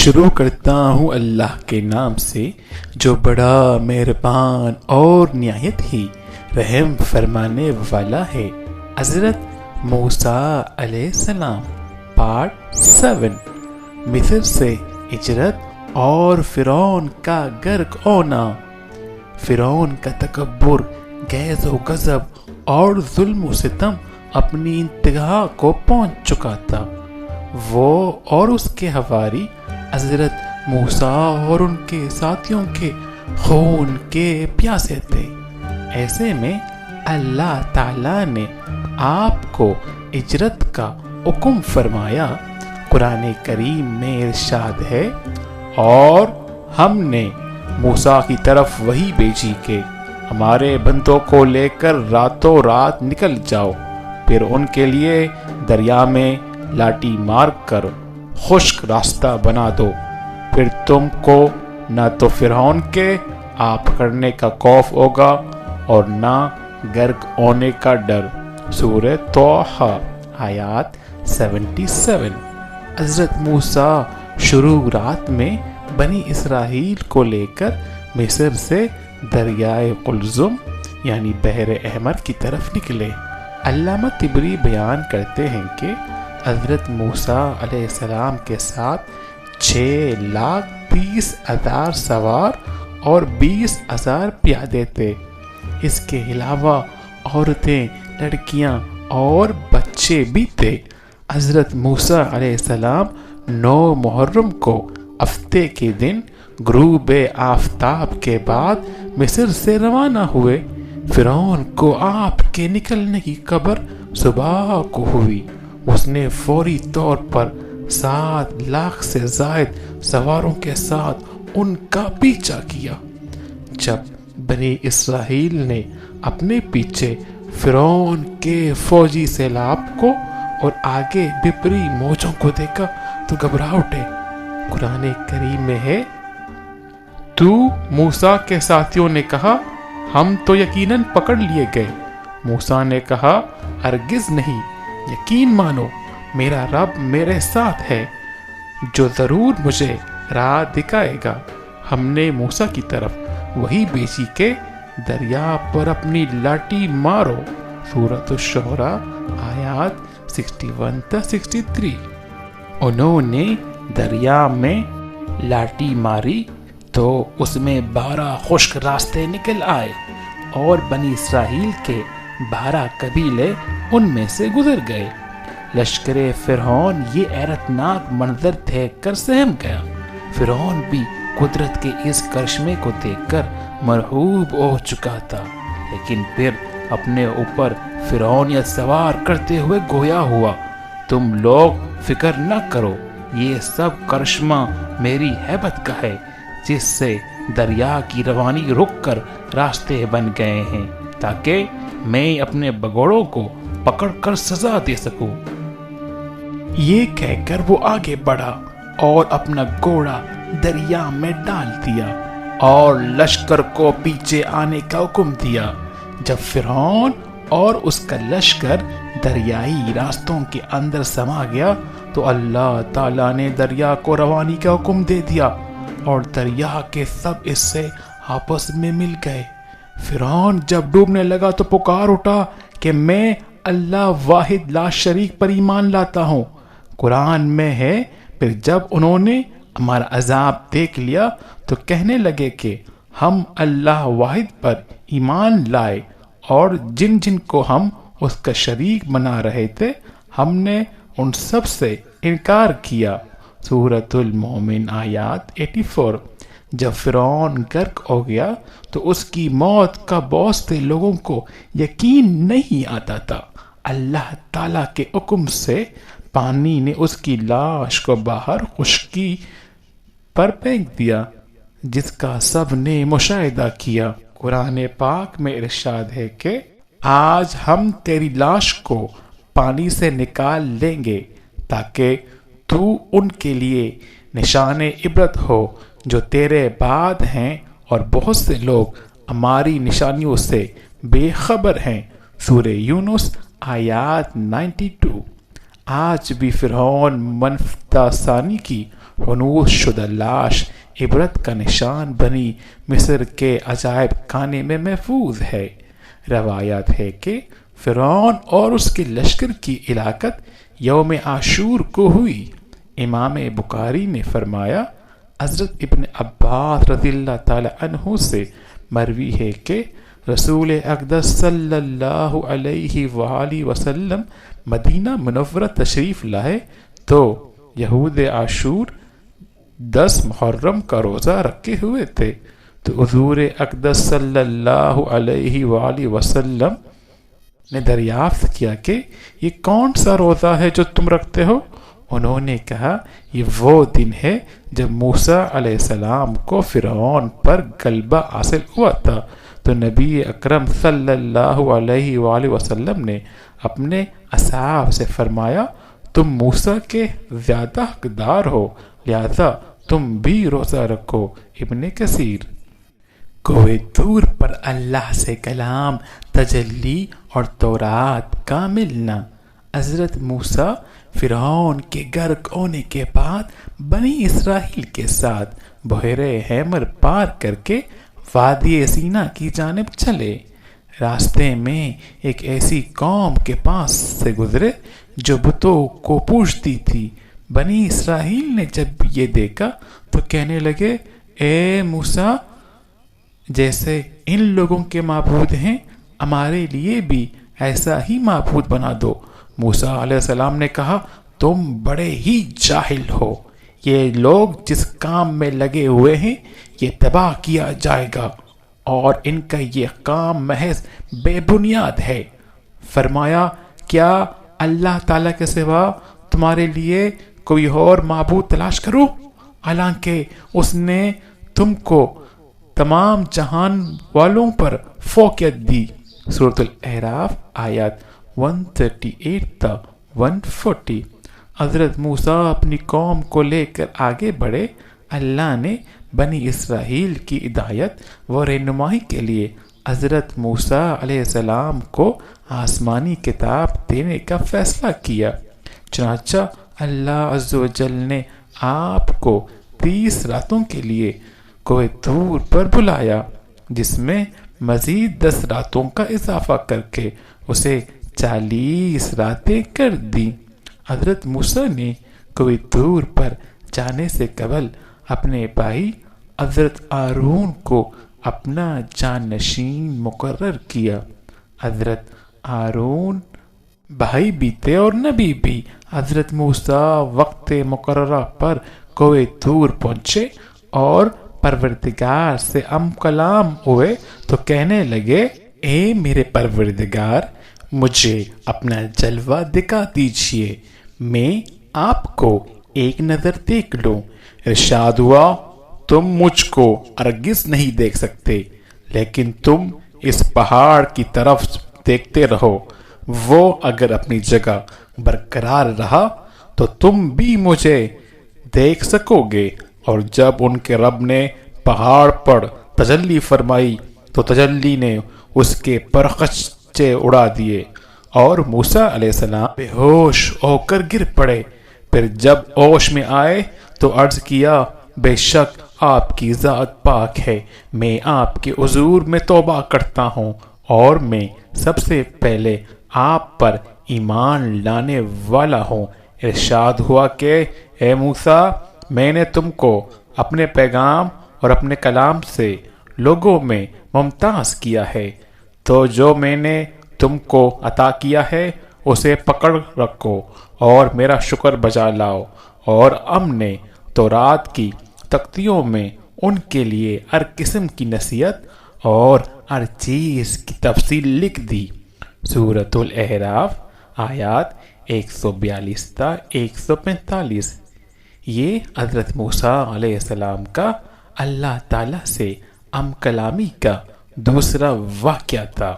شروع کرتا ہوں اللہ کے نام سے جو بڑا مہربان اور نہایت ہی رحم فرمانے والا ہے۔ حضرت موسیٰ علیہ السلام پارٹ 7۔ مصر سے ہجرت اور فرعون کا غرق ہونا۔ فرعون کا تکبر، غیظ و غضب اور ظلم و ستم اپنی انتہا کو پہنچ چکا تھا۔ وہ اور اس کے حواری حضرت موسیٰ اور ان کے ساتھیوں کے خون کے پیاسے تھے۔ ایسے میں اللہ تعالیٰ نے آپ کو ہجرت کا حکم فرمایا۔ قرآن کریم میں ارشاد ہے، اور ہم نے موسیٰ کی طرف وحی بھیجی کہ ہمارے بندوں کو لے کر راتوں رات نکل جاؤ، پھر ان کے لیے دریا میں لاٹھی مار کر خشک راستہ بنا دو، پھر تم کو نہ تو فرعون کے آپ پکڑنے کا خوف ہوگا اور نہ غرق ہونے کا ڈر۔ سورہ طٰہٰ آیات 77۔ حضرت موسیٰ شروع رات میں بنی اسرائیل کو لے کر مصر سے دریائے قلزم یعنی بحر احمر کی طرف نکلے۔ علامہ طبری بیان کرتے ہیں کہ حضرت موسیٰ علیہ السلام کے ساتھ 6,30,000 سوار اور 20,000 پیادے تھے۔ اس کے علاوہ عورتیں، لڑکیاں اور بچے بھی تھے۔ حضرت موسیٰ علیہ السلام 9 محرم کو ہفتے کے دن غروب آفتاب کے بعد مصر سے روانہ ہوئے۔ فرعون کو آپ کے نکلنے کی خبر صبح کو ہوئی۔ اس نے فوری طور پر 7 لاکھ سے زائد سواروں کے ساتھ ان کا پیچھا کیا۔ جب بنی اسرائیل نے اپنے پیچھے فرعون کے فوجی سیلاب کو اور آگے بپری موجوں کو دیکھا تو گھبرا اٹھے۔ قرآن کریم میں ہے، تو موسیٰ کے ساتھیوں نے کہا ہم تو یقیناً پکڑ لیے گئے۔ موسیٰ نے کہا ہرگز نہیں، یقین مانو میرا رب میرے ساتھ ہے جو ضرور مجھے راہ دکھائے گا۔ ہم نے موسیٰ کی طرف وہی بھیجی کہ دریا پر اپنی لاٹھی مارو۔ سورۃ الشعراء آیات 61-63۔ انہوں نے دریا میں لاٹھی ماری تو اس میں 12 خشک راستے نکل آئے اور بنی اسرائیل کے 12 قبیلے ان میں سے گزر گئے۔ لشکر فرعون یہ حیرتناک منظر دیکھ کر سہم گیا۔ فرعون بھی قدرت کے اس کرشمے کو دیکھ کر مرعوب ہو چکا تھا، لیکن پھر اپنے اوپر فرعونیت سوار کرتے ہوئے گویا ہوا، تم لوگ فکر نہ کرو، یہ سب کرشمہ میری ہیبت کا ہے جس سے دریا کی روانی رک کر راستے بن گئے ہیں تاکہ میں اپنے بگوڑوں کو پکڑ کر سزا دے سکوں۔ یہ کہہ کر وہ آگے بڑھا اور اپنا گھوڑا دریا میں ڈال دیا اور لشکر کو پیچھے آنے کا حکم دیا۔ جب فرعون اور اس کا لشکر دریائی راستوں کے اندر سما گیا تو اللہ تعالیٰ نے دریا کو روانی کا حکم دے دیا اور دریا کے سب حصے آپس میں مل گئے۔ فرعون جب ڈوبنے لگا تو پکار اٹھا کہ میں اللہ واحد لا شریک پر ایمان لاتا ہوں۔ قرآن میں ہے، پھر جب انہوں نے ہمارا عذاب دیکھ لیا تو کہنے لگے کہ ہم اللہ واحد پر ایمان لائے اور جن جن کو ہم اس کا شریک بنا رہے تھے ہم نے ان سب سے انکار کیا۔ سورۃ المومن آیات 84۔ جب فرعون غرق ہو گیا تو اس کی موت کا بہت سے لوگوں کو یقین نہیں آتا تھا۔ اللہ تعالیٰ کے حکم سے پانی نے اس کی لاش کو باہر خشکی پر پھینک دیا، جس کا سب نے مشاہدہ کیا۔ قرآن پاک میں ارشاد ہے کہ آج ہم تیری لاش کو پانی سے نکال لیں گے تاکہ تو ان کے لیے نشان عبرت ہو جو تیرے بعد ہیں، اور بہت سے لوگ ہماری نشانیوں سے بے خبر ہیں۔ سورہ یونس آیات 92۔ آج بھی فرعون منفتا ثانی کی हनूस शुदा लाश इबरत का निशान बनी मिस्र के अजायब खाने में महफूज है। रवायत है कि फ़िरौन और उसके लश्कर की इलाकत यौम आशूर को हुई। इमाम बुखारी ने फरमाया, हज़रत इब्न अब्बास रज़ियल्लाहु ताला अन्हु से मरवी है कि रसूल अक़दस सल्लल्लाहु अलैहि वसल्लम मदीना मुनव्वरा तशरीफ़ लाए तो यहूद आशूर 10 मुहर्रम का रोज़ा रखे हुए थे। तो हुज़ूर अक़दस सल्लल्लाहु अलैहि वसल्लम ने दरियाफ्त किया कि ये कौन सा रोज़ा है जो तुम रखते हो? उन्होंने कहा, ये वो दिन है जब मूसा अलैहिस्सलाम को फ़िरौन पर गलबा हासिल हुआ था। तो नबी अकरम सल्लल्लाहु अलैहि वसल्लम ने अपने असहाब से फरमाया, तुम मूसा के ज़्यादा हकदार हो, लिहाजा तुम भी रोज़ा रखो। इब्न कसीर। कोहे तूर पर अल्लाह से कलाम, तजल्ली और तौरात का मिलना। हज़रत मूसा फ़िरौन के गर्क होने के बाद बनी इसराइल के साथ बहरे हैमर पार करके वादी सीना की जानिब चले। रास्ते में एक ऐसी कौम के पास से गुजरे जो बुतों को पूजती थी। बनी इसराइल ने जब ये देखा तो कहने लगे, ए मूसा, जैसे इन लोगों के माबूद हैं, हमारे लिए भी ऐसा ही माबूद बना दो। मूसा अलैहिस्सलाम ने कहा, तुम बड़े ही जाहिल हो, ये लोग जिस काम में लगे हुए हैं ये तबाह किया जाएगा और इनका ये काम महज बेबुनियाद है। फरमाया, क्या अल्लाह ताला के सिवा तुम्हारे लिए कोई और माबूद तलाश करो, हालांकि उसने तुमको तमाम जहान वालों पर फौकियत दी। सूरत अल-अहराफ आयत 138 तक 140। हज़रत मूसा अपनी कौम को लेकर आगे बढ़े। अल्लाह ने बनी इसराइल की हिदायत व रहनुमाई के लिए हज़रत मूसा अलैहिस्सलाम को आसमानी किताब देने का फ़ैसला किया। चनाचा अल्लाह अज़्ज़ व जल ने आपको 30 रातों के लिए कोहे तूर पर बुलाया, जिसमें मज़ीद 10 रातों का इजाफा करके उसे 40 रातें कर दी। हज़रत मूसा ने कोहे तूर पर जाने से कबल अपने भाई हज़रत हारून को अपना जानशीन मुकर्रर किया। हज़रत हारून भाई भी थे और नबी भी। हज़रत मूसा वक्त मुकर्ररा पर कोहे तूर पहुँचे और परवरदिगार से कलाम हुए तो कहने लगे, ए मेरे परवरदिगार, मुझे अपना जलवा दिखा दीजिए, मैं आपको एक नज़र देख लूं। इरशाद हुआ, तुम मुझको हरगिज़ नहीं देख सकते, लेकिन तुम इस पहाड़ की तरफ देखते रहो, वो अगर अपनी जगह बरकरार रहा तो तुम भी मुझे देख सकोगे। और जब उनके रब ने पहाड़ पर तजल्ली फरमाई तो तजल्ली ने उसके परखच्चे उड़ा दिए और मूसा अलैहिस्सलाम बेहोश होकर गिर पड़े। फिर जब होश में आए तो अर्ज किया, बेशक आपकी ज़ात पाक है, मैं आपके हुजूर में तौबा करता हूँ और मैं सबसे पहले आप पर ईमान लाने वाला हूँ। इरशाद हुआ कि ए मूसा, मैंने तुमको अपने पैगाम और अपने कलाम से लोगों में मुमताज़ किया है, तो जो मैंने तुमको अता किया है उसे पकड़ रखो और मेरा शुक्र बजा लाओ। और हमने तौरात की तख्तियों में उनके लिए हर किस्म की नसीहत और हर चीज़ की तफसील लिख दी। सूरतुल अहराफ आयत 142 ता 145। ये हज़रत मूसा अलैहिस्सलाम का अल्लाह ताला से कलामी का दूसरा वाक़या था।